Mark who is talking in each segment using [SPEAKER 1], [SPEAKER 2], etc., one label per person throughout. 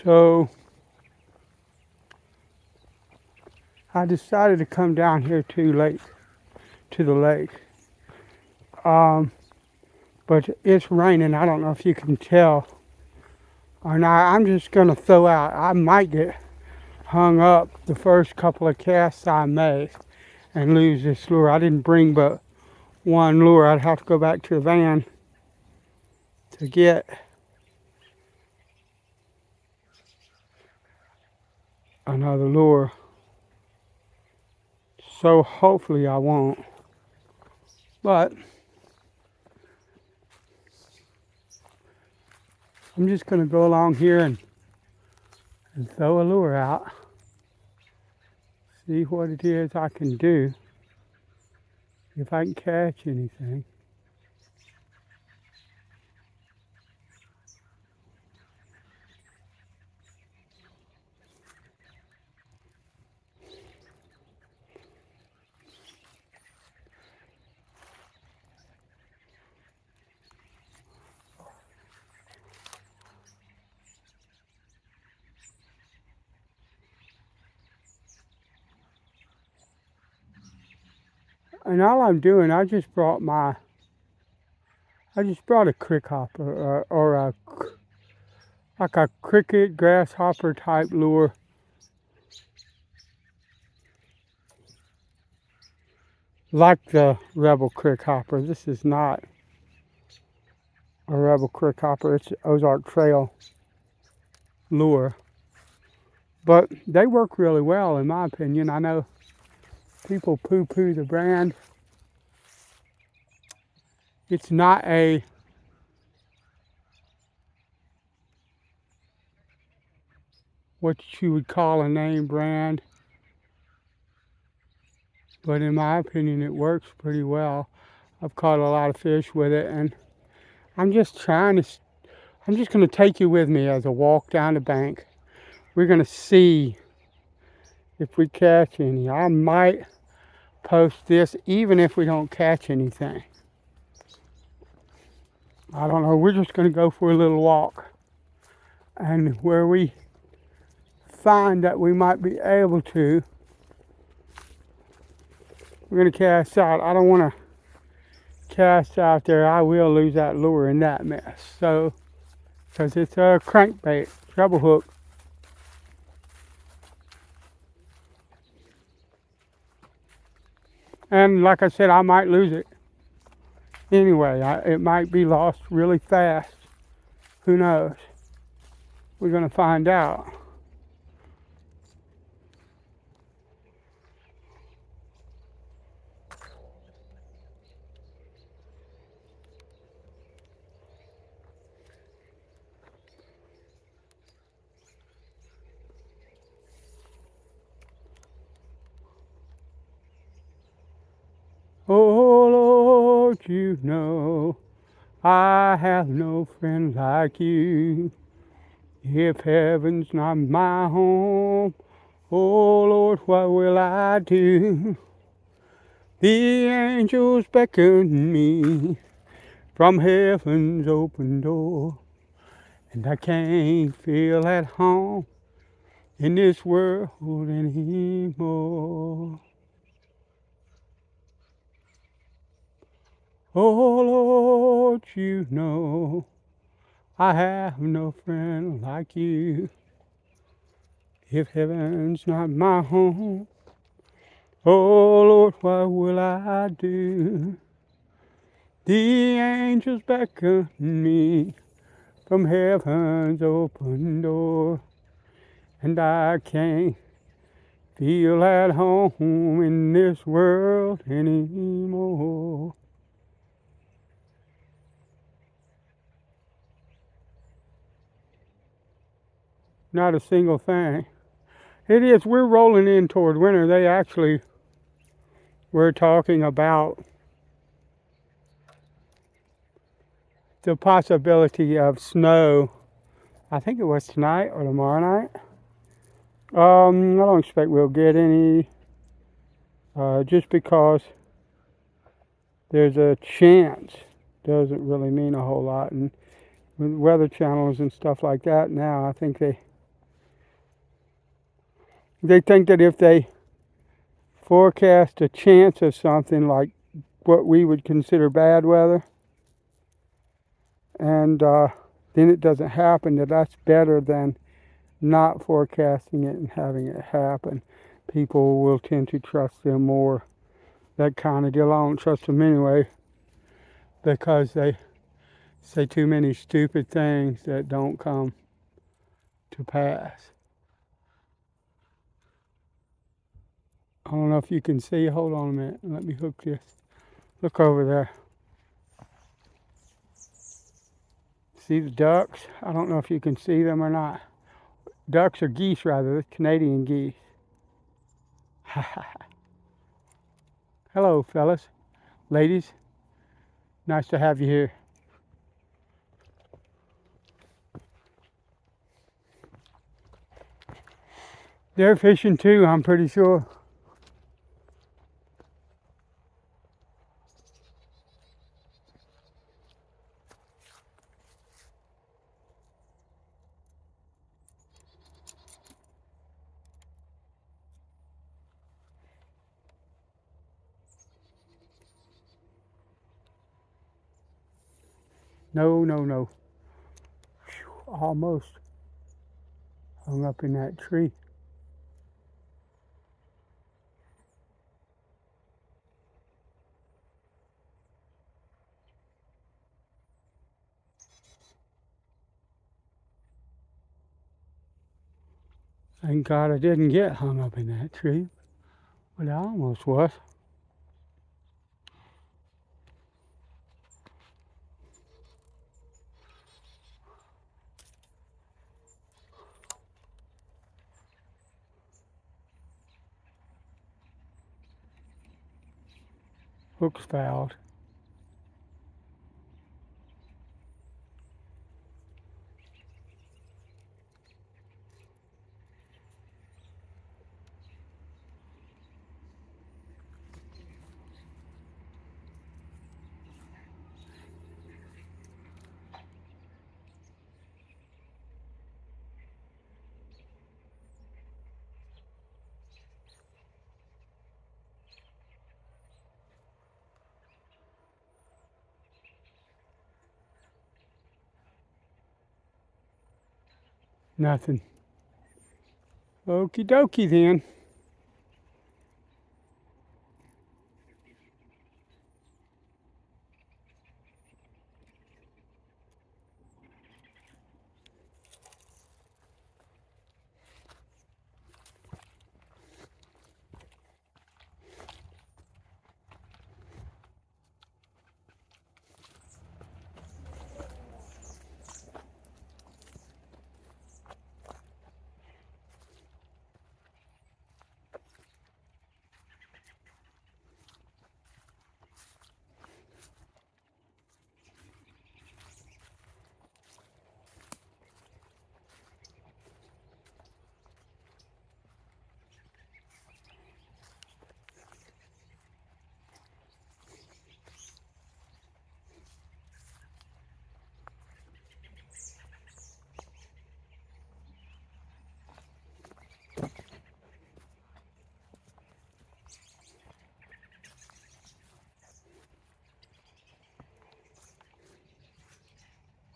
[SPEAKER 1] So I decided to come down here to the lake. Um, but it's raining. I don't know if you can tell or not. I'm just gonna throw out. I might get hung up the first couple of casts I make and lose this lure. I didn't bring but one lure. I'd have to go back to the van to get another lure. So hopefully I won't. But I'm just gonna go along here and throw a lure out. See what it is I can do. If I can catch anything. And all I'm doing, I just brought a crick hopper or like a cricket grasshopper type lure. Like the Rebel crick hopper. This is not a Rebel crick hopper. It's an Ozark Trail lure. But they work really well in my opinion. I know people poo-poo the brand. It's not a what you would call a name brand, but in my opinion it works pretty well. I've caught a lot of fish with it, and I'm just going to take you with me as a walk down the bank. We're going to see if we catch any. I might post this even if we don't catch anything. I don't know. We're just going to go for a little walk, and where we find that we might be able to, we're going to cast out. I don't want to cast out there. I will lose that lure in that mess. So, because it's a crankbait, treble hook. And like I said, I might lose it. Anyway, it might be lost really fast. Who knows? We're going to find out. Oh Lord, you know I have no friend like you. If heaven's not my home, oh Lord, what will I do? The angels beckon me from heaven's open door, and I can't feel at home in this world anymore. Oh Lord, you know I have no friend like you. If heaven's not my home, oh Lord, what will I do? The angels beckon me from heaven's open door, and I can't feel at home in this world anymore. Not a single thing. It is, we're rolling in toward winter. They actually were talking about the possibility of snow. I think it was tonight or tomorrow night. I don't expect we'll get any, just because there's a chance doesn't really mean a whole lot. And with weather channels and stuff like that now, I think they They think that if they forecast a chance of something like what we would consider bad weather, and then it doesn't happen, that's better than not forecasting it and having it happen. People will tend to trust them more. That kind of deal. I don't trust them anyway because they say too many stupid things that don't come to pass. I don't know if you can see. Hold on a minute. Let me hook this. Look over there. See the ducks? I don't know if you can see them or not. Ducks or geese, rather. Canadian geese. Hello, fellas. Ladies. Nice to have you here. They're fishing too, I'm pretty sure. No, no, no. Whew, almost hung up in that tree. Thank God I didn't get hung up in that tree, but I almost was. Hook's fouled. Nothing. Okie dokie then.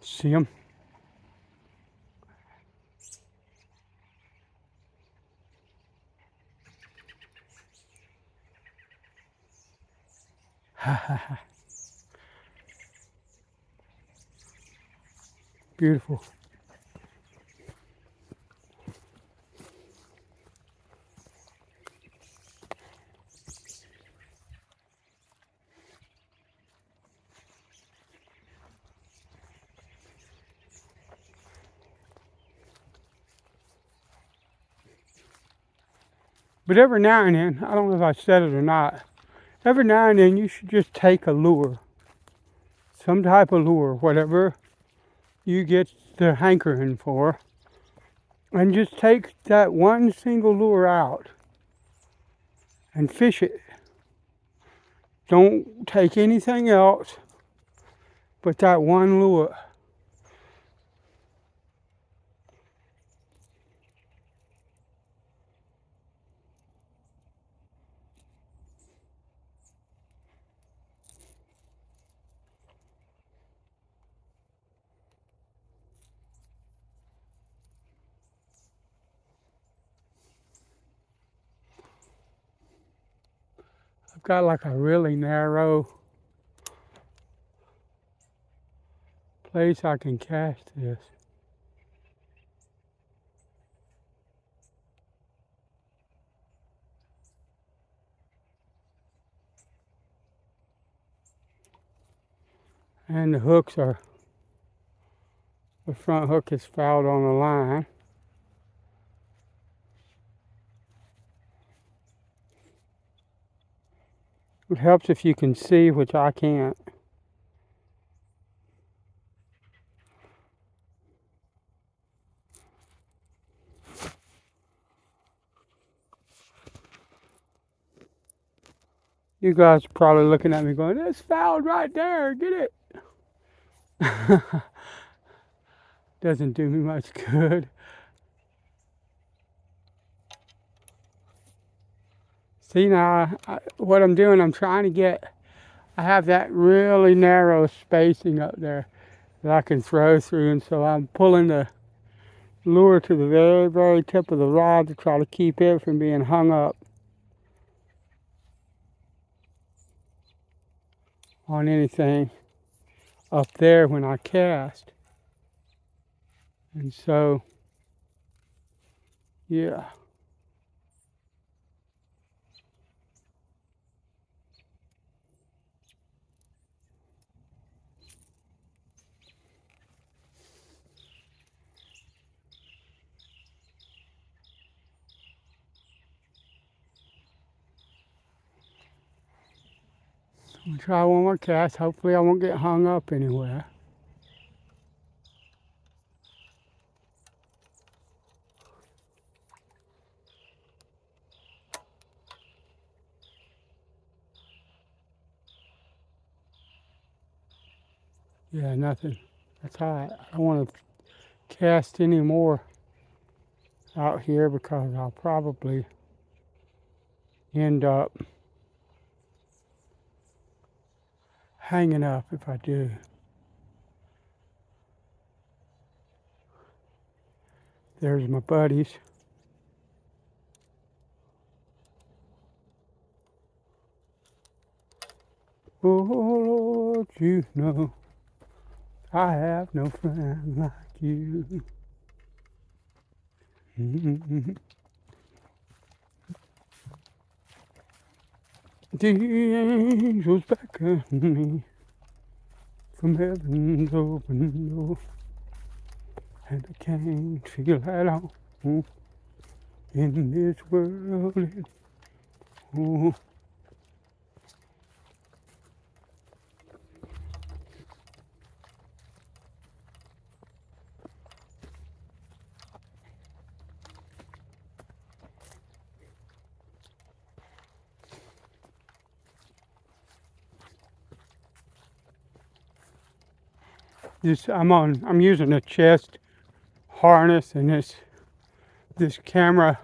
[SPEAKER 1] See them? Beautiful. But every now and then, I don't know if I said it or not, every now and then you should just take a lure, some type of lure, whatever you get the hankering for, and just take that one single lure out and fish it. Don't take anything else but that one lure. I've got like a really narrow place I can cast this. And the front hook is fouled on the line. It helps if you can see, which I can't. You guys are probably looking at me going, "It's fouled right there, get it." Doesn't do me much good. See now, what I'm doing, I'm trying to get, I have that really narrow spacing up there that I can throw through, and so I'm pulling the lure to the very, very tip of the rod to try to keep it from being hung up on anything up there when I cast. And so, yeah. We'll try one more cast. Hopefully I won't get hung up anywhere. Yeah, nothing. That's all right. I don't want to cast any more out here because I'll probably end up hanging up if I do. There's my buddies. Oh Lord, you know I have no friend like you. The angels beckon me from heaven's open door, and I can't feel at all in this world. Oh. I'm using a chest harness, and this camera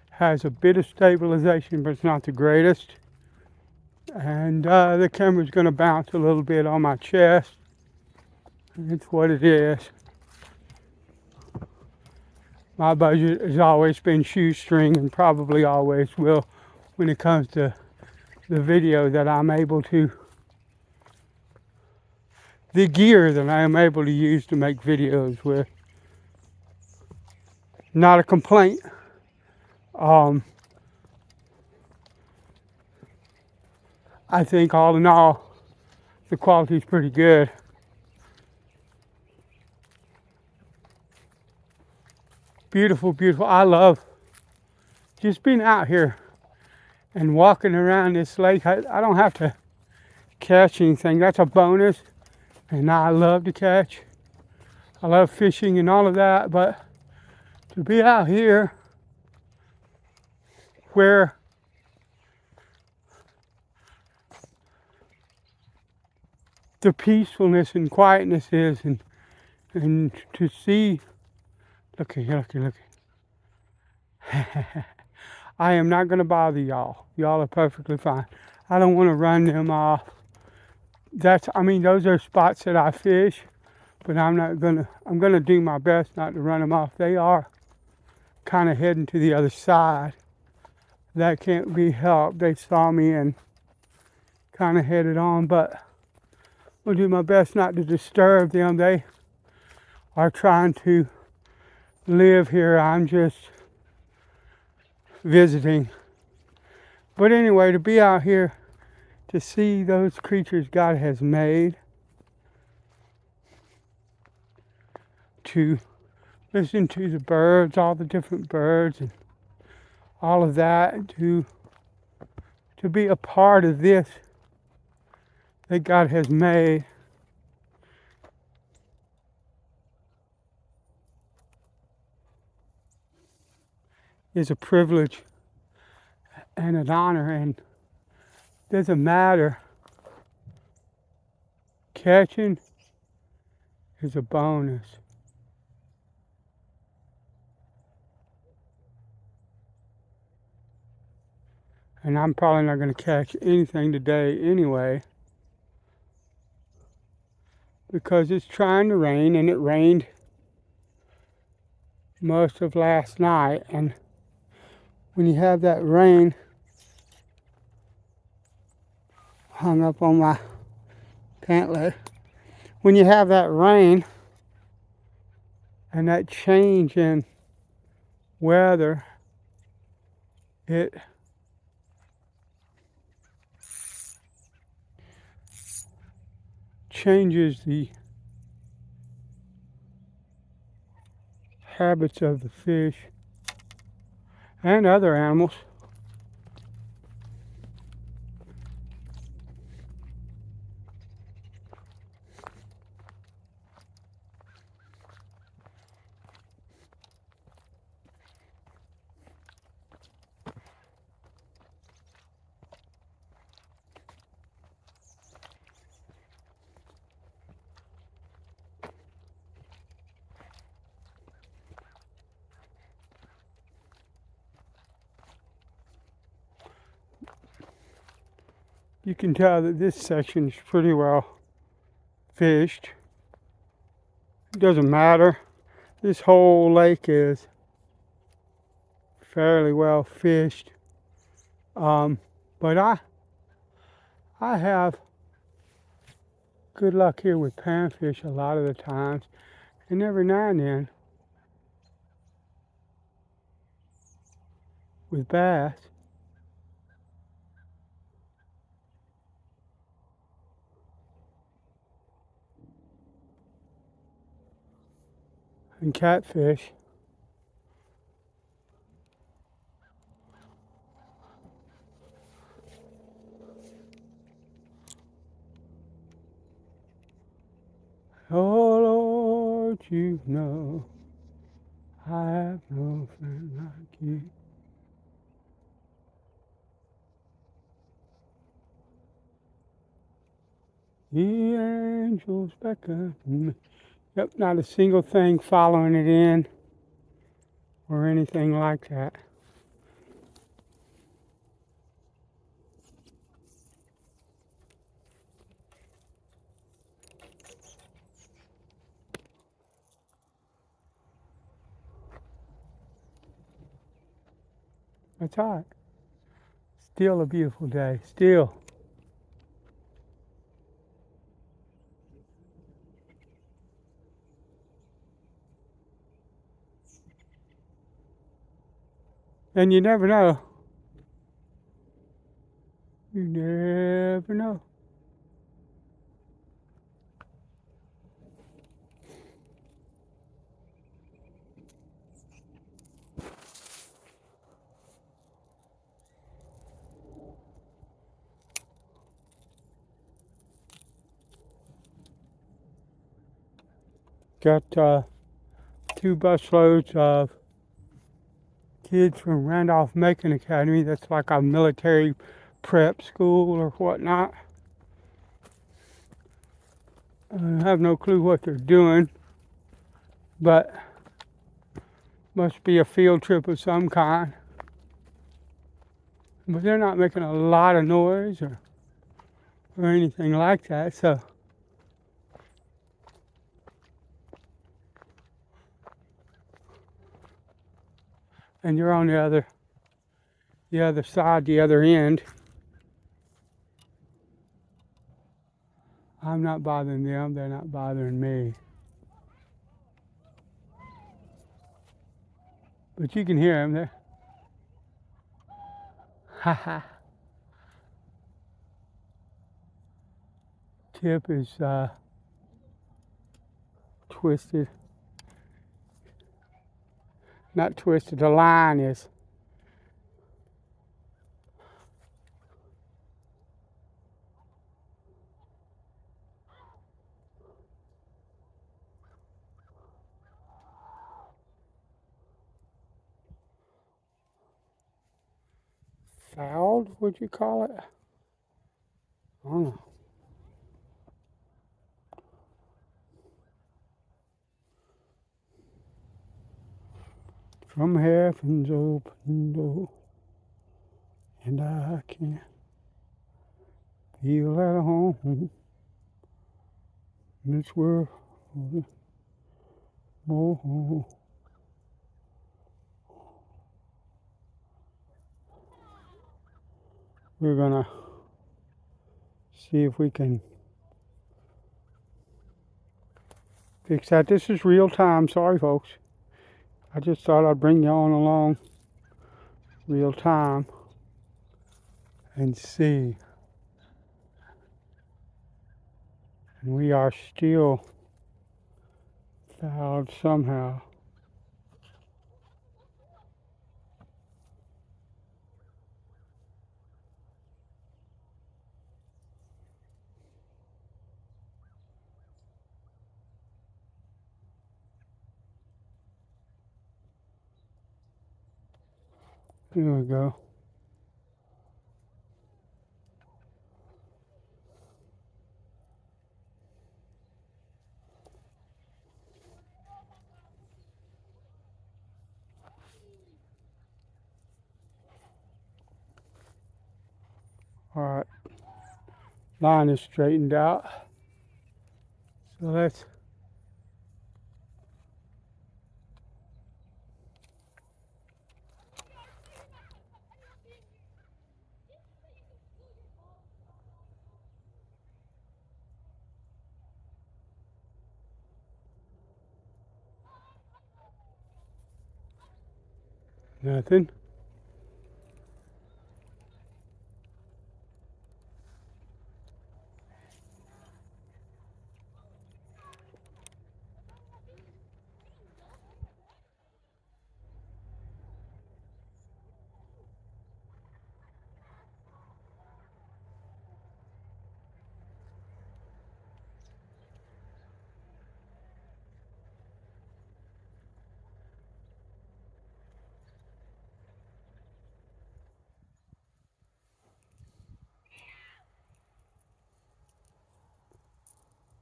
[SPEAKER 1] has a bit of stabilization, but it's not the greatest. And the camera's going to bounce a little bit on my chest. It's what it is. My budget has always been shoestring, and probably always will when it comes to the video that I'm able to, the gear that I am able to use to make videos with. Not a complaint. I think all in all, the quality is pretty good. Beautiful, beautiful. I love just being out here and walking around this lake. I don't have to catch anything. That's a bonus. And I love to catch. I love fishing and all of that. But to be out here where the peacefulness and quietness is, and to see, look. I am not going to bother y'all. Y'all are perfectly fine. I don't want to run them off. Those are spots that I fish, but I'm going to do my best not to run them off. They are kind of heading to the other side. That can't be helped. They saw me, and kind of headed on, but I'll do my best not to disturb them. They are trying to live here. I'm just visiting. But anyway, to be out here to see those creatures God has made, to listen to the birds, all the different birds and all of that, to be a part of this that God has made, is a privilege and an honor, and doesn't matter. Catching is a bonus. And I'm probably not going to catch anything today anyway, because it's trying to rain, and it rained most of last night. And when you have that rain hung up on my pant leg, when you have that rain and that change in weather, it changes the habits of the fish and other animals. You can tell that this section is pretty well fished. It doesn't matter. This whole lake is fairly well fished. But I have good luck here with panfish a lot of the times. And every now and then with bass. And catfish. Oh Lord, you know I have no friend like you. The angels beckon me. Yep, not a single thing following it in or anything like that. That's all right. Still a beautiful day. Still. And you never know. You never know. Got 2 busloads of kids from Randolph-Macon Academy. That's like a military prep school or whatnot. I have no clue what they're doing, but must be a field trip of some kind. But they're not making a lot of noise or anything like that, so and you're on the other side, the other end. I'm not bothering them, they're not bothering me. But you can hear them there. Ha ha. Tip is twisted. Not twisted, the line is. Fouled, would you call it? I don't know. From heaven's open door, and I can feel at home in this world. Oh, we're gonna see if we can fix that. This is real time. Sorry, folks. I just thought I'd bring you on along real time and see. And we are still fouled somehow. Here we go. All right, line is straightened out. So let's nothing.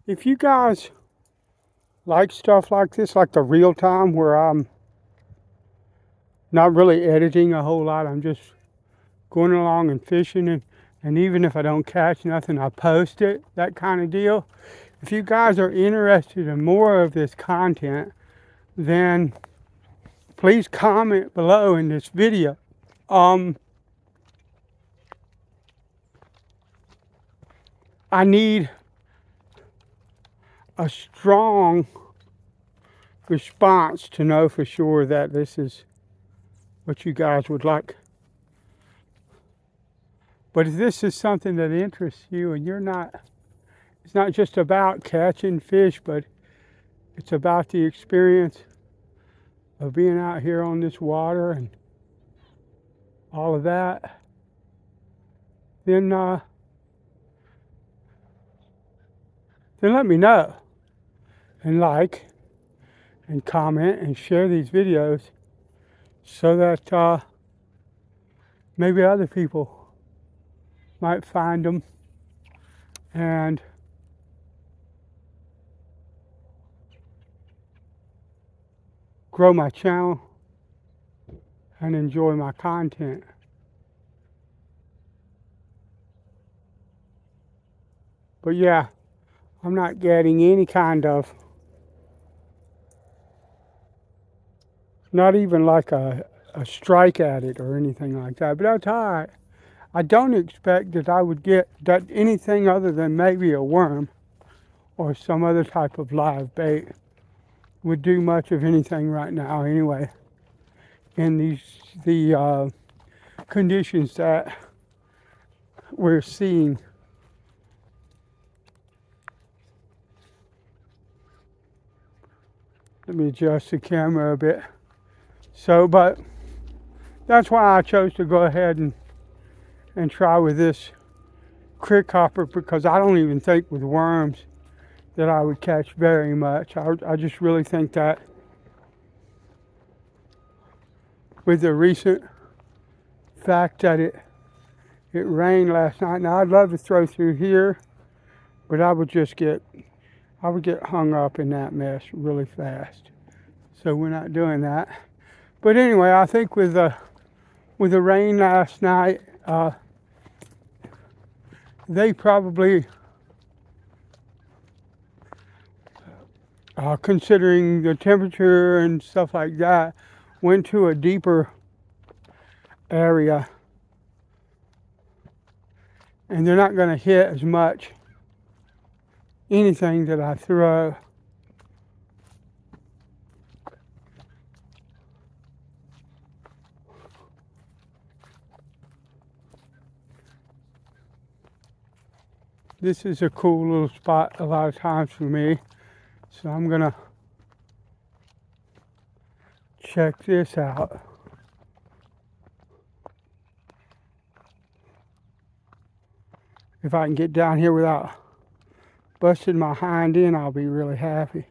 [SPEAKER 1] If you guys like stuff like this, like the real time where I'm not really editing a whole lot, I'm just going along and fishing, and even if I don't catch nothing, I post it, that kind of deal. If you guys are interested in more of this content, then please comment below in this video. I need a strong response to know for sure that this is what you guys would like. But if this is something that interests you and it's not just about catching fish, but it's about the experience of being out here on this water and all of that, then let me know. And like and comment and share these videos so that maybe other people might find them and grow my channel and enjoy my content. But yeah, I'm not getting any kind of, not even like a strike at it or anything like that. But that's all right. I don't expect that I would get that anything other than maybe a worm. or some other type of live bait would do much of anything right now anyway, in the conditions that we're seeing. Let me adjust the camera a bit. So, but that's why I chose to go ahead and try with this crick hopper, because I don't even think with worms that I would catch very much. I just really think that with the recent fact that it rained last night. Now I'd love to throw through here, but I would get hung up in that mess really fast. So we're not doing that. But anyway, I think with the rain last night, they probably, considering the temperature and stuff like that, went to a deeper area, and they're not going to hit as much anything that I throw. This is a cool little spot a lot of times for me, so I'm gonna check this out. If I can get down here without busting my hind end, I'll be really happy.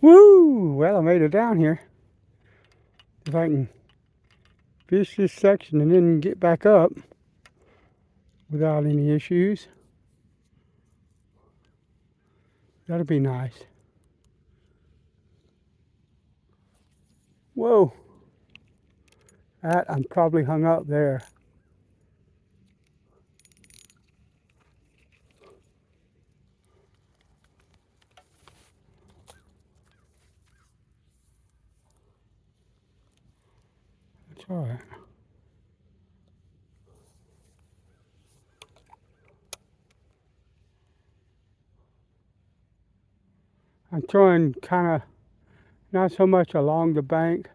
[SPEAKER 1] Woo! Well, I made it down here. If I can fish this section and then get back up without any issues, that'll be nice. Whoa! I'm probably hung up there. That's all right. I'm throwing kind of not so much along the bank,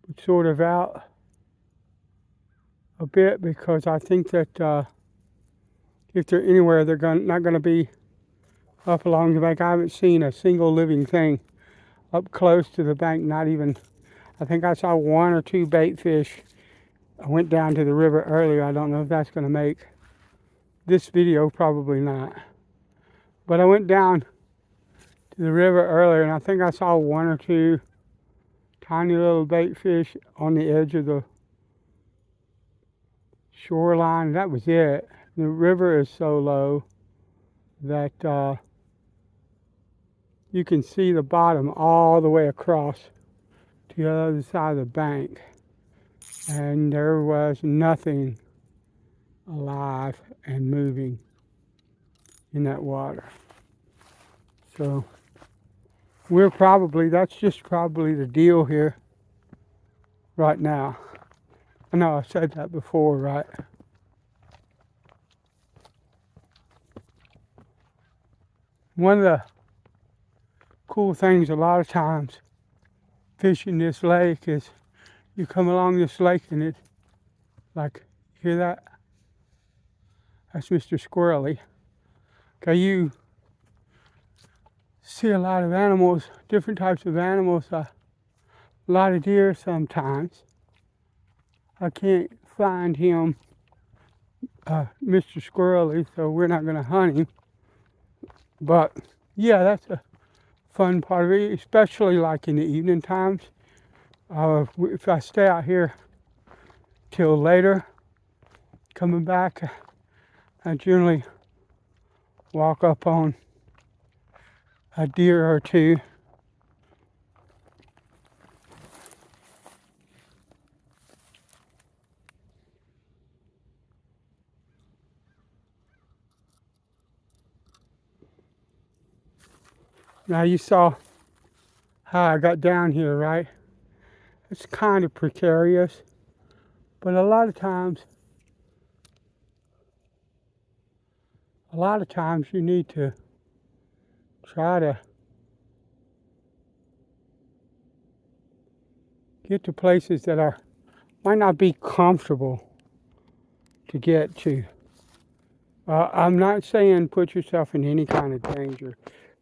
[SPEAKER 1] but sort of out a bit, because I think that if they're anywhere, they're not going to be up along the bank. I haven't seen a single living thing up close to the bank, not even. I think I saw one or two bait fish. I went down to the river earlier. I don't know if that's going to make this video, probably not. But I went down to the river earlier, and I think I saw one or two tiny little bait fish on the edge of the shoreline. That was it. The river is so low that you can see the bottom all the way across to the other side of the bank, and there was nothing alive and moving in that water. So that's just probably the deal here right now. I know I said that before, right? One of the cool things a lot of times fishing this lake is you come along this lake and it, like, hear that? That's Mr. Squirrely. Okay, you see a lot of animals, different types of animals, a lot of deer sometimes. I can't find him, Mr. Squirrely, so we're not going to hunt him. But yeah, that's a fun part of it, especially like in the evening times. If I stay out here till later, coming back, I generally walk up on a deer or two. Now you saw how I got down here, right? It's kind of precarious, But a lot of times you need to try to get to places that might not be comfortable to get to. I'm not saying put yourself in any kind of danger.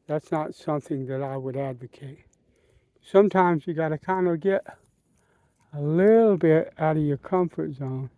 [SPEAKER 1] That's not something that I would advocate. Sometimes you got to kind of get a little bit out of your comfort zone.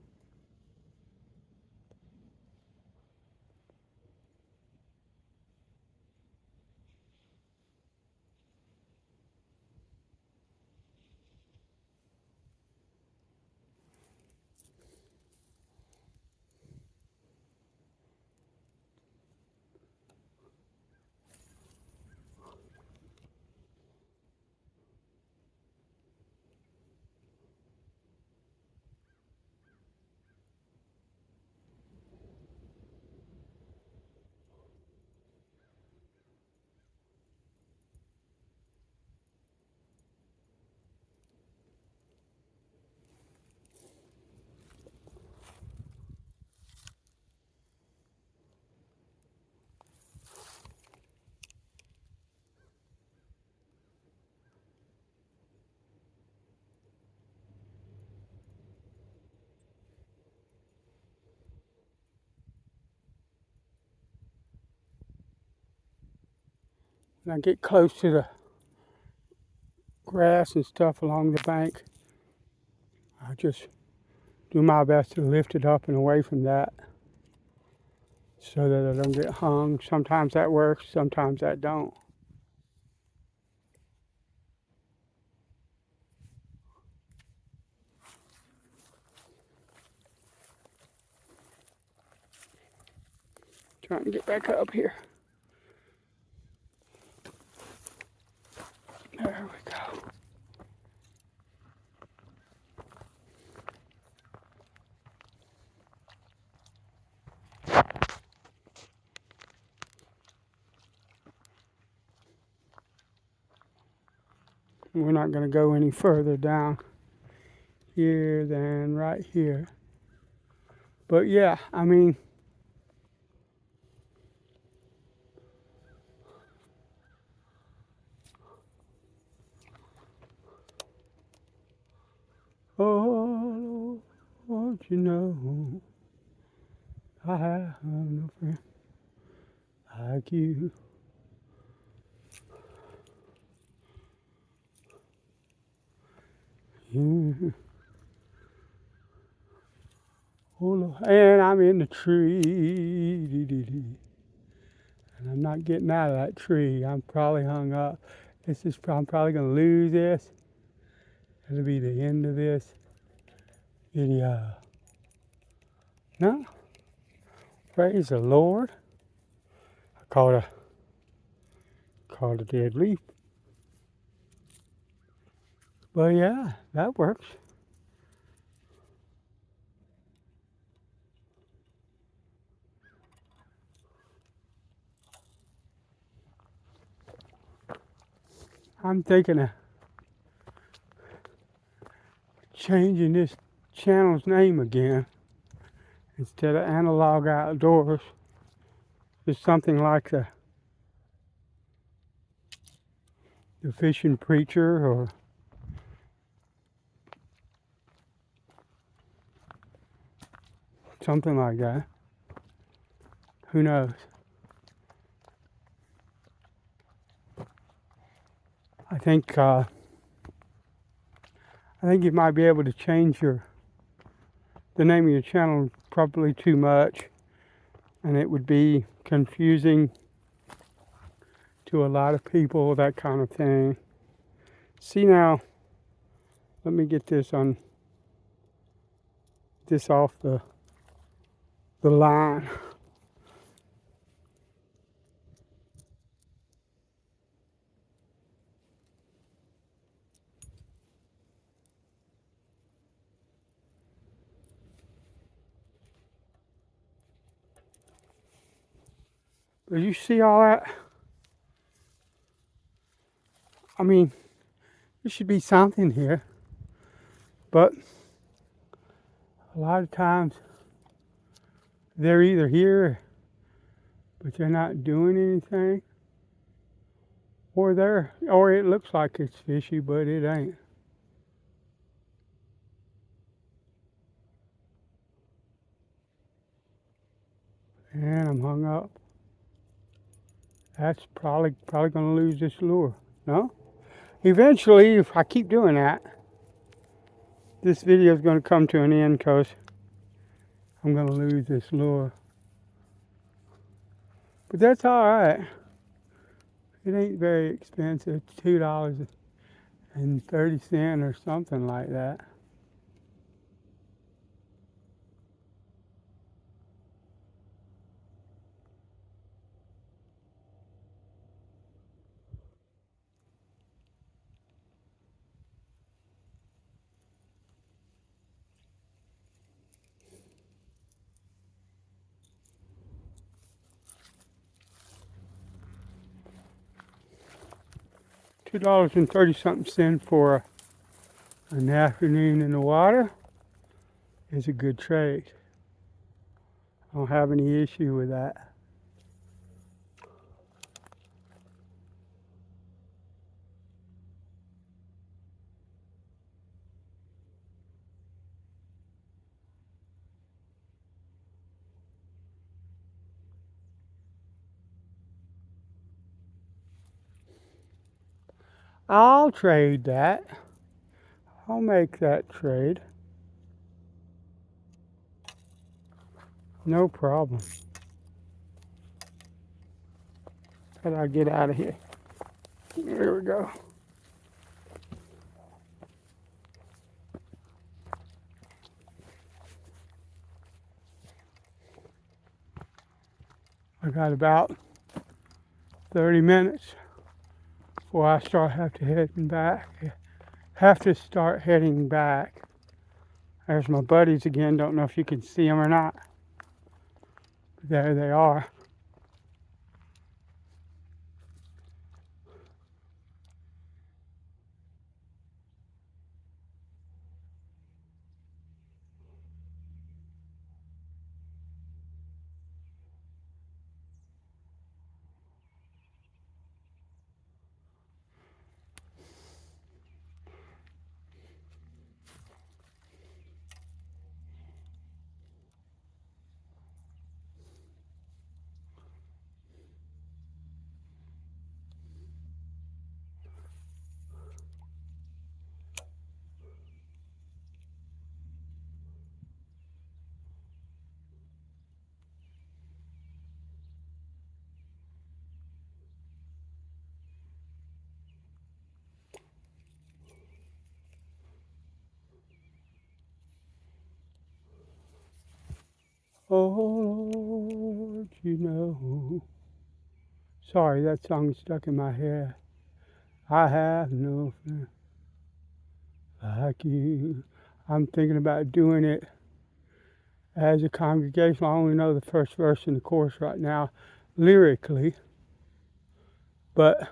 [SPEAKER 1] When I get close to the grass and stuff along the bank, I just do my best to lift it up and away from that so that I don't get hung. Sometimes that works, sometimes that don't. Trying to get back up here. There we go. We're not going to go any further down here than right here. But yeah, I mean, oh, Lord, you know, I have no friend like you. Yeah. Oh, Lord. And I'm in the tree. And I'm not getting out of that tree. I'm probably hung up. I'm probably going to lose this. It'll be the end of this video. No? Praise the Lord. I caught a dead leaf. But yeah, that works. I'm thinking of changing this channel's name again. Instead of Analog Outdoors, it's something like the Fishing Preacher or something like that. Who knows? I think you might be able to change the name of your channel probably too much, and it would be confusing to a lot of people, that kind of thing. See now, let me get this off the line. But you see all that? I mean, there should be something here, but A lot of times they're either here, but they're not doing anything, or it looks like it's fishy, but it ain't. And I'm hung up. That's probably going to lose this lure. No? Eventually, if I keep doing that, this video is going to come to an end because I'm going to lose this lure. But that's all right. It ain't very expensive. It's $2.30 or something like that. $2.30 for an afternoon in the water is a good trade. I don't have any issue with that. I'll trade that. I'll make that trade. No problem. How do I get out of here? There we go. I got about 30 minutes before I start have to start heading back. There's my buddies again. Don't know if you can see them or not. But there they are. Oh Lord, you know. Sorry, that song stuck in my head. I have no friend like you. I'm thinking about doing it as a congregation. I only know the first verse in the chorus right now, lyrically. But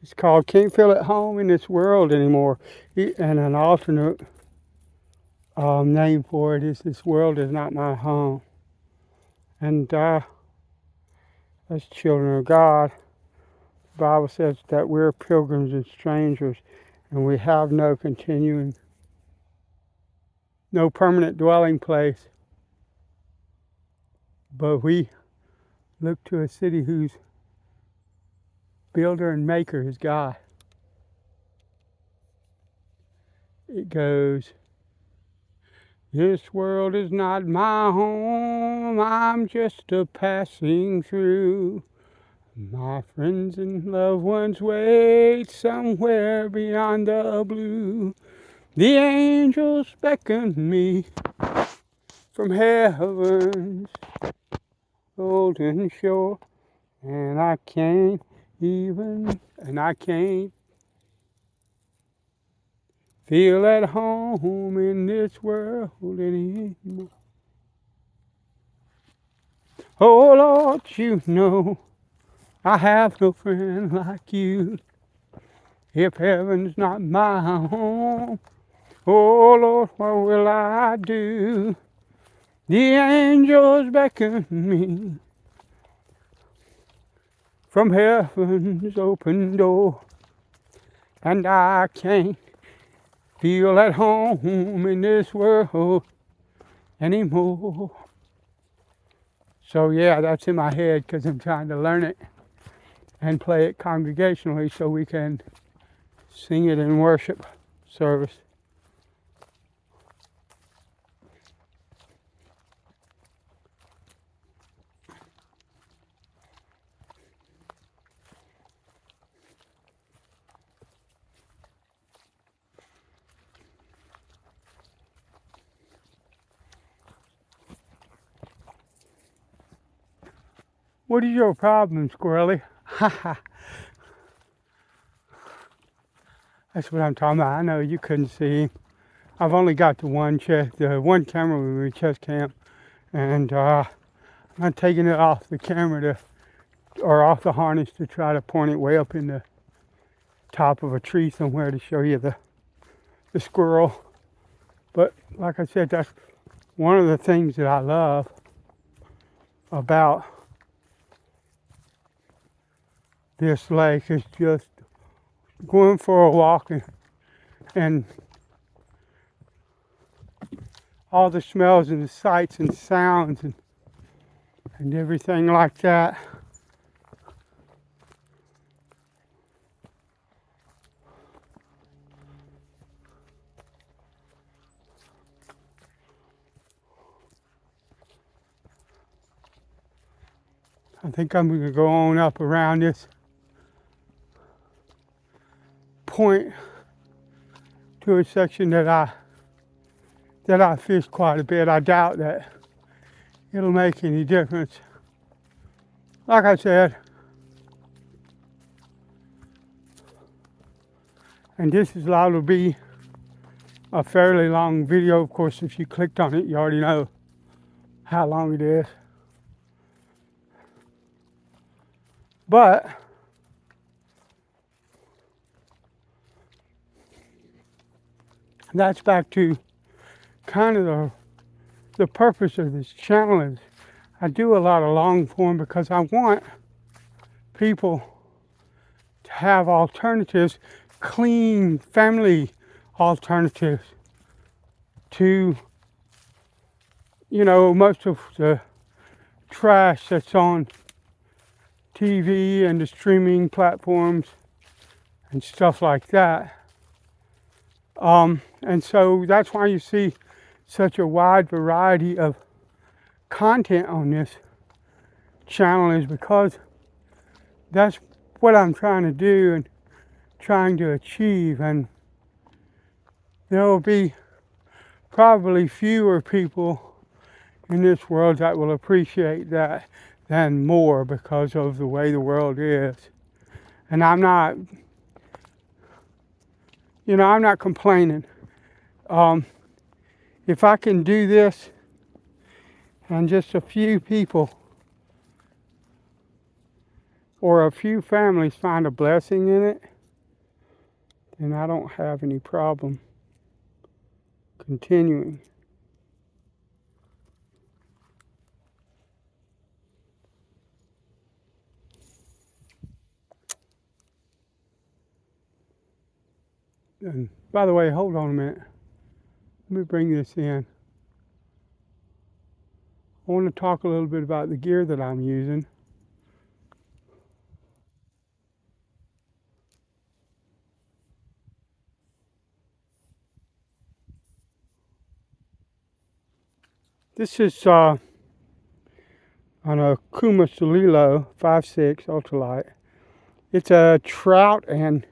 [SPEAKER 1] it's called Can't Feel at Home in This World Anymore. And an alternate name for it is This World Is Not My Home. And as children of God, the Bible says that we're pilgrims and strangers, and we have no permanent dwelling place. But we look to a city whose builder and maker is God. It goes, this world is not my home, I'm just a passing through. My friends and loved ones wait somewhere beyond the blue. The angels beckon me from heaven's golden shore, and I can't feel at home in this world anymore. Oh Lord, you know I have no friend like you. If heaven's not my home, Oh Lord, what will I do? The angels beckon me from heaven's open door, and I can't feel at home in this world anymore. So yeah, that's in my head because I'm trying to learn it and play it congregationally so we can sing it in worship service. What is your problem, Squirrely? That's what I'm talking about. I know you couldn't see. I've only got the one camera with me, chest cam, and I'm taking it off the camera or off the harness to try to point it way up in the top of a tree somewhere to show you the squirrel. But like I said, that's one of the things that I love about this lake is just going for a walk and all the smells and the sights and sounds and everything like that. I think I'm going to go on up around this point to a section that I fish quite a bit. I doubt that it'll make any difference. Like I said, and this is liable to be a fairly long video. Of course, if you clicked on it, you already know how long it is. But that's back to kind of the purpose of this channel is I do a lot of long form because I want people to have alternatives, clean family alternatives to, most of the trash that's on TV and the streaming platforms and stuff like that. And so that's why you see such a wide variety of content on this channel, is because that's what I'm trying to do and trying to achieve. And there will be probably fewer people in this world that will appreciate that than more because of the way the world is. And I'm not complaining. If I can do this and just a few people or a few families find a blessing in it, then I don't have any problem continuing. And by the way, hold on a minute. Let me bring this in. I want to talk a little bit about the gear that I'm using. This is on a Kuma Solilo 5.6 ultralight. It's a trout and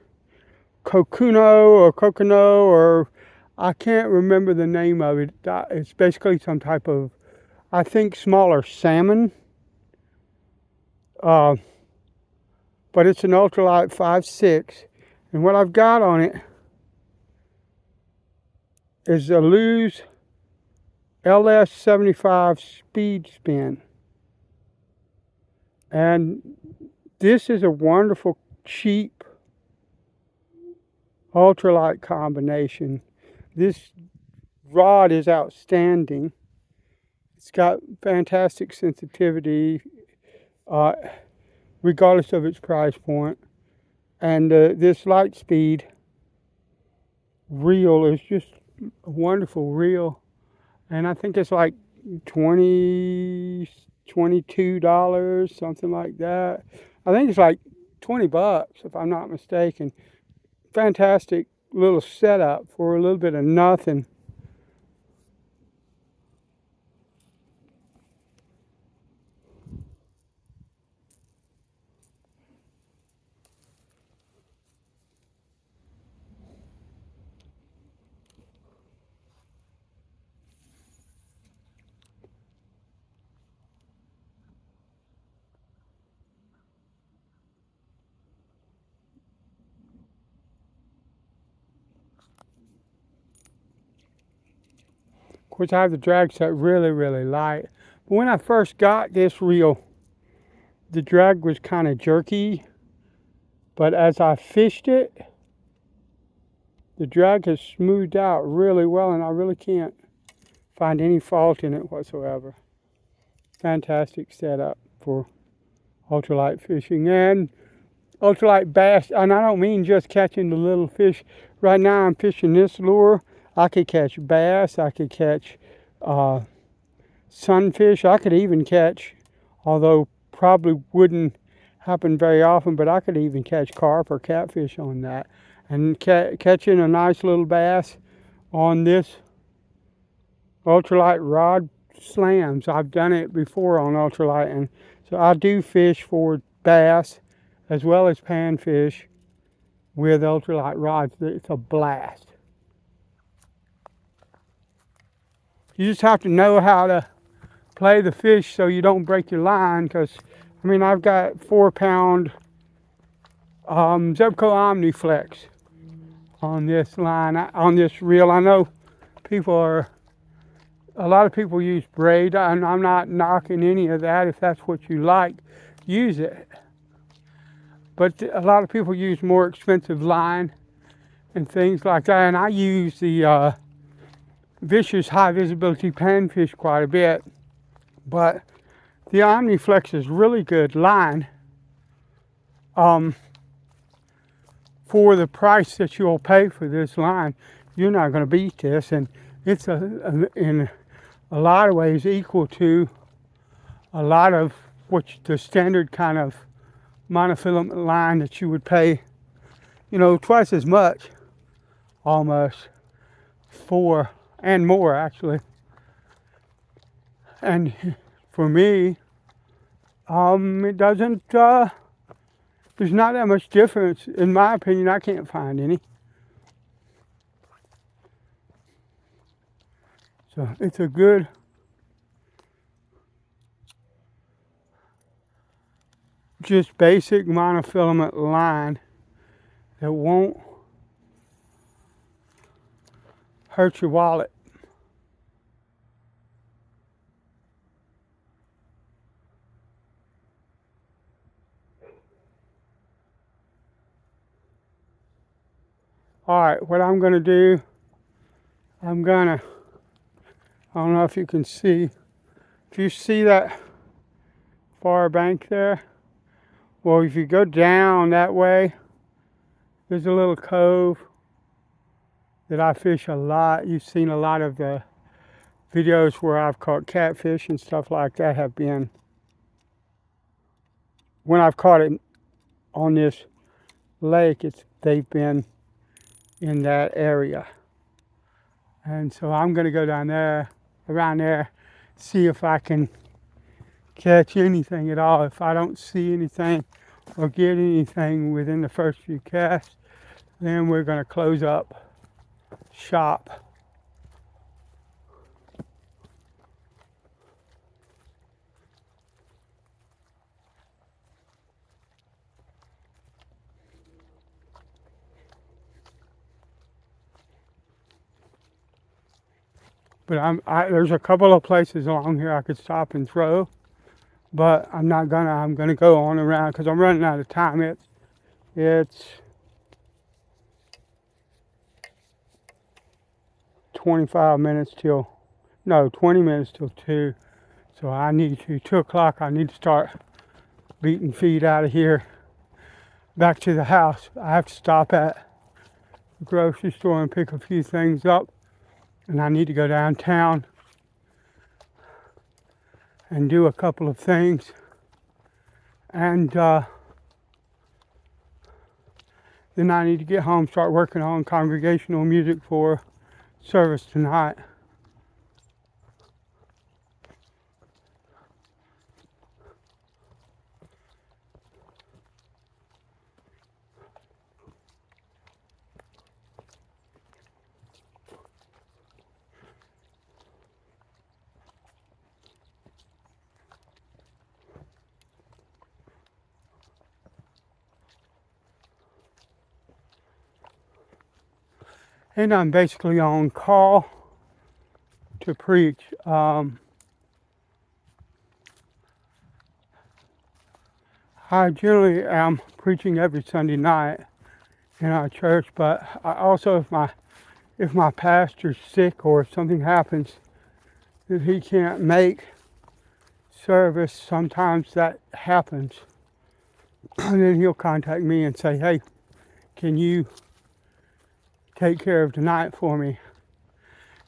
[SPEAKER 1] kokuno, or I can't remember the name of it. It's basically some type of, I think, smaller salmon. But it's an ultralight 5.6. And what I've got on it is a Lew's LS75 speed spin. And this is a wonderful, cheap ultralight combination This rod is outstanding. It's got fantastic sensitivity, uh, regardless of its price point. And this light speed reel is just a wonderful reel. And I think it's like $22, something like that. I think it's like $20 if I'm not mistaken. Fantastic little setup for a little bit of nothing. Of course, I have the drag set really, really light. But when I first got this reel, the drag was kind of jerky. But as I fished it, the drag has smoothed out really well, and I really can't find any fault in it whatsoever. Fantastic setup for ultralight fishing and ultralight bass. And I don't mean just catching the little fish. Right now I'm fishing this lure. I could catch bass, I could catch sunfish, I could even catch, although probably wouldn't happen very often, but I could even catch carp or catfish on that. And catching a nice little bass on this ultralight rod slams. I've done it before on ultralight, and so I do fish for bass as well as panfish with ultralight rods. It's a blast. You just have to know how to play the fish so you don't break your line, because I mean, I've got 4-pound Zebco Omniflex on this line, on this reel. I know a lot of people use braid, and I'm not knocking any of that. If that's what you like, use it. But a lot of people use more expensive line and things like that, and I use the Vicious high visibility panfish quite a bit. But the Omniflex is really good line for the price that you'll pay for this line. You're not going to beat this, and it's in a lot of ways equal to a lot of the standard kind of monofilament line that you would pay, twice as much almost for, and more actually. And for me, it doesn't, there's not that much difference. In my opinion, I can't find any. So it's a good just basic monofilament line that won't hurt your wallet. All right, what I'm going to do, I don't know if you can see, if you see that far bank there, well, if you go down that way, there's a little cove that I fish a lot. You've seen a lot of the videos where I've caught catfish and stuff like that have been when I've caught it on this lake. They've been in that area, and so I'm going to go down there, around there, see if I can catch anything at all. If I don't see anything or get anything within the first few casts, then we're going to close up shop. But there's a couple of places along here I could stop and throw, but I'm gonna go on around because I'm running out of time. It's 20 minutes till 2. So I need to, 2 o'clock, I need to start beating feet out of here back to the house. I have to stop at the grocery store and pick a few things up. And I need to go downtown and do a couple of things. And then I need to get home, start working on congregational music for service tonight. And I'm basically on call to preach. I generally am preaching every Sunday night in our church, but I also, if my pastor's sick or if something happens that he can't make service, sometimes that happens. And then he'll contact me and say, hey, can you take care of tonight for me?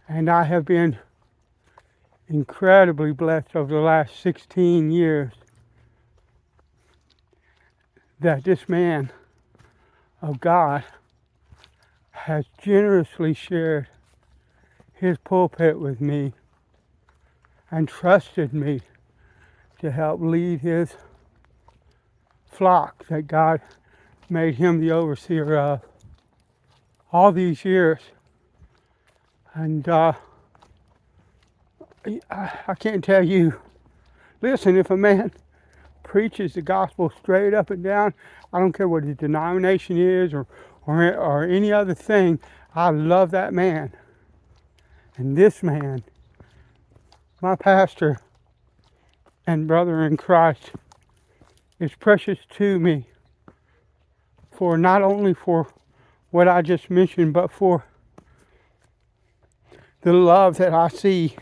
[SPEAKER 1] And I have been incredibly blessed over the last 16 years that this man of God has generously shared his pulpit with me and trusted me to help lead his flock that God made him the overseer of all these years. And I can't tell you, listen, if a man preaches the gospel straight up and down, I don't care what his denomination is or any other thing, I love that man. And this man, my pastor and brother in Christ, is precious to me for not only for what I just mentioned, but for the love that I see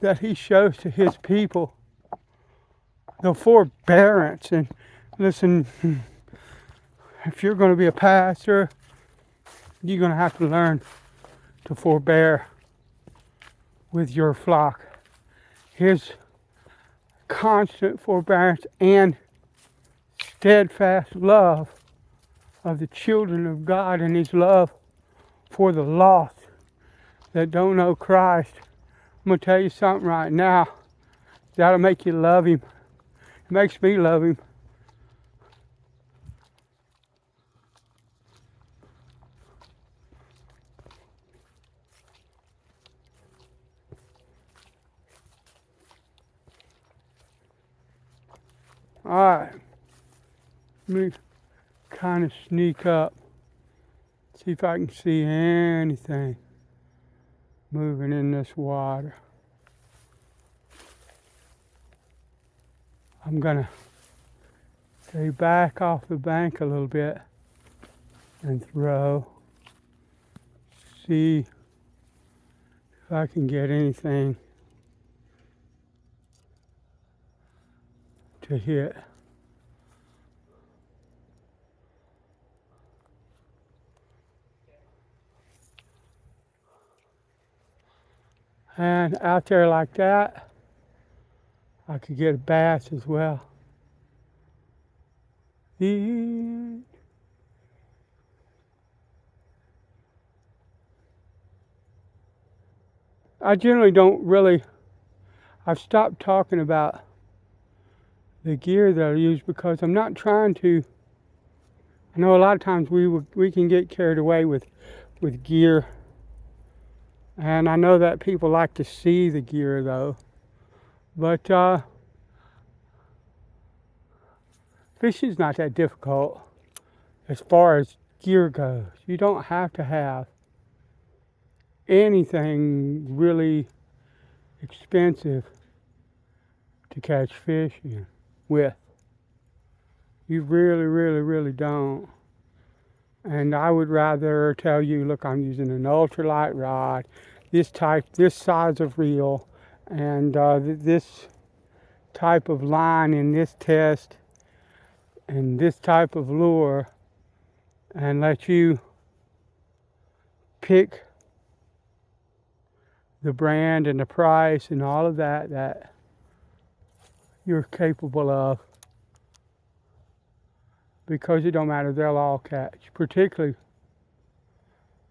[SPEAKER 1] that he shows to his people, the forbearance. And listen, if you're going to be a pastor, you're going to have to learn to forbear with your flock. His constant forbearance and steadfast love of the children of God and his love for the lost that don't know Christ. I'm going to tell you something right now that'll make you love him. It makes me love him. Alright, let me kind of sneak up, see if I can see anything moving in this water. I'm gonna stay back off the bank a little bit and throw, see if I can get anything to hit. And out there like that, I could get a bass as well. I generally don't really, I've stopped talking about the gear that I use because I'm not trying to, I know a lot of times we can get carried away with gear. And I know that people like to see the gear though. But fishing's not that difficult as far as gear goes. You don't have to have anything really expensive to catch fish with. You really don't. And I would rather tell you, look, I'm using an ultralight rod. this size of reel, and this type of line in this test, and this type of lure, and let you pick the brand and the price and all of that you're capable of, because it don't matter, they'll all catch. Particularly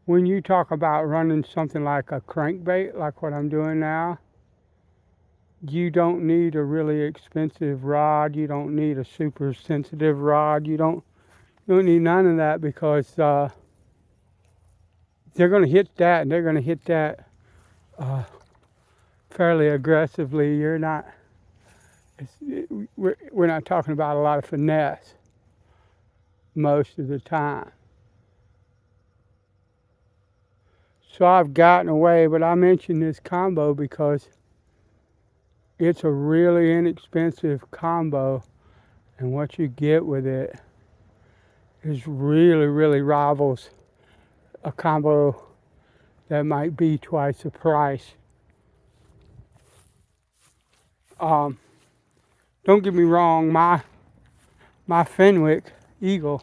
[SPEAKER 1] when you talk about running something like a crankbait, like what I'm doing now. You don't need a really expensive rod. You don't need a super sensitive rod. You don't need none of that, because they're going to hit that, and they're going to hit that fairly aggressively. We're not talking about a lot of finesse most of the time. So I've gotten away, but I mentioned this combo because it's a really inexpensive combo, and what you get with it is really rivals a combo that might be twice the price. Don't get me wrong, my Fenwick Eagle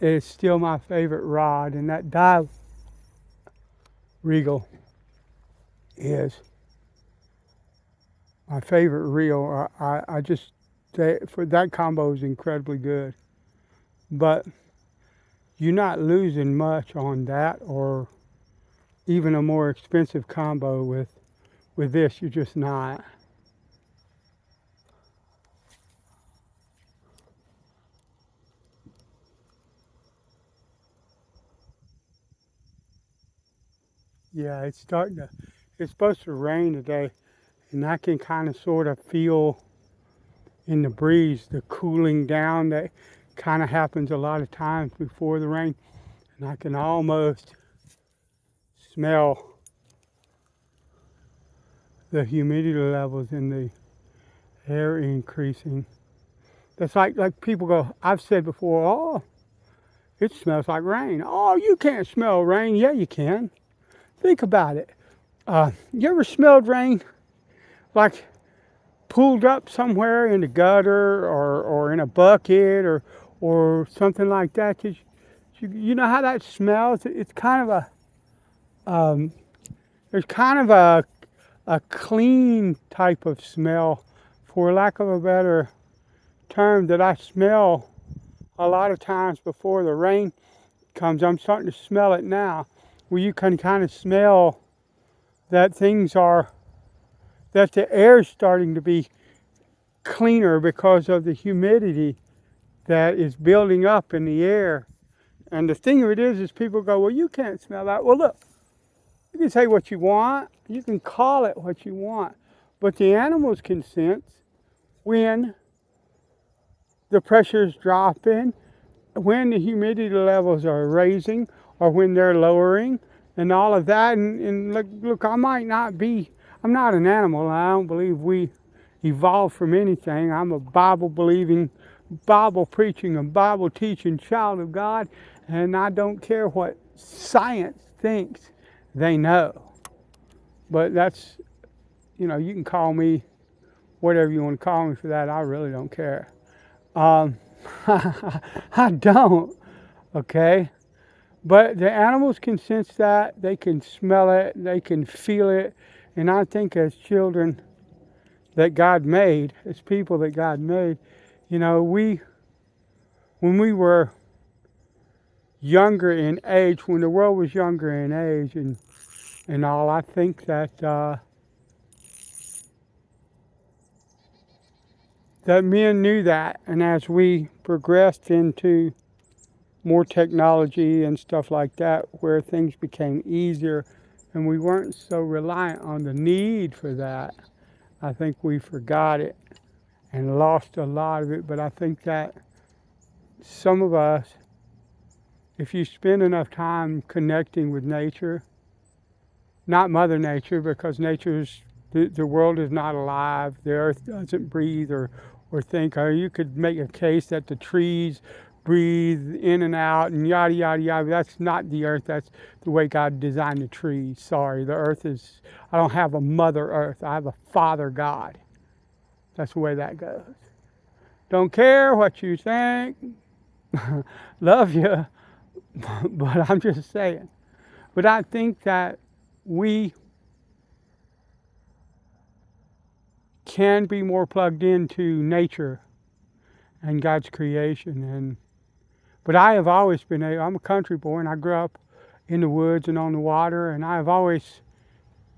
[SPEAKER 1] is still my favorite rod, and that dive Regal is my favorite reel. I just, for that combo is incredibly good. But you're not losing much on that, or even a more expensive combo with this. You're just not. Yeah, it's supposed to rain today, and I can kind of sort of feel in the breeze the cooling down that kind of happens a lot of times before the rain, and I can almost smell the humidity levels in the air increasing. That's like people go, I've said before, oh, it smells like rain. Oh, you can't smell rain. Yeah, you can. Think about it. You ever smelled rain, like pulled up somewhere in the gutter, or in a bucket, or something like that? You know how that smells? It's kind of there's kind of a clean type of smell, for lack of a better term, that I smell a lot of times before the rain comes. I'm starting to smell it now, where you can kind of smell that that the air is starting to be cleaner because of the humidity that is building up in the air. And the thing of it is people go, well, you can't smell that. Well, look, you can say what you want, you can call it what you want, but the animals can sense when the pressure is dropping, when the humidity levels are raising, or when they're lowering, and all of that. And look, I'm not an animal. I don't believe we evolved from anything. I'm a Bible believing, Bible preaching, and Bible teaching child of God, and I don't care what science thinks they know. But that's, you can call me whatever you want to call me for that. I really don't care. I don't, okay? But the animals can sense that, they can smell it, they can feel it, and I think as children that God made, as people that God made, when we were younger in age, when the world was younger in age and all, I think that that men knew that, and as we progressed into more technology and stuff like that, where things became easier and we weren't so reliant on the need for that, I think we forgot it and lost a lot of it. But I think that some of us, if you spend enough time connecting with nature, not Mother Nature, because the world is not alive, the earth doesn't breathe or think, or you could make a case that the trees breathe in and out and yada, yada, yada. That's not the earth. That's the way God designed the trees. Sorry, the earth is, I don't have a mother earth. I have a father God. That's the way that goes. Don't care what you think. Love you. But I'm just saying. But I think that we can be more plugged into nature and God's creation. But I have always been I'm a country boy, and I grew up in the woods and on the water, and I have always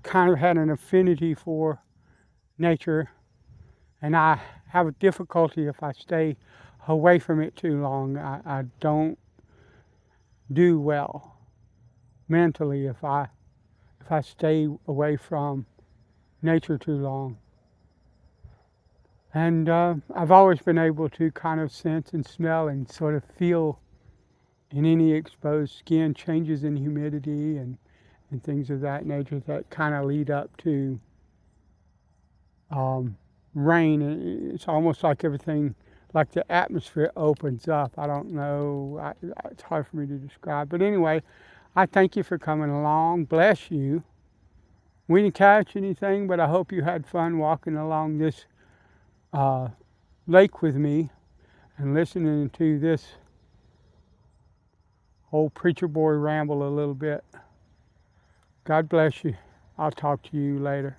[SPEAKER 1] kind of had an affinity for nature, and I have a difficulty if I stay away from it too long. I don't do well mentally if I stay away from nature too long. And I've always been able to kind of sense and smell and sort of feel in any exposed skin changes in humidity and things of that nature that kind of lead up to rain. It's almost like everything, like the atmosphere opens up. I don't know. It's hard for me to describe. But anyway, I thank you for coming along. Bless you. We didn't catch anything, but I hope you had fun walking along this lake with me and listening to this old preacher boy ramble a little bit. God bless you. I'll talk to you later.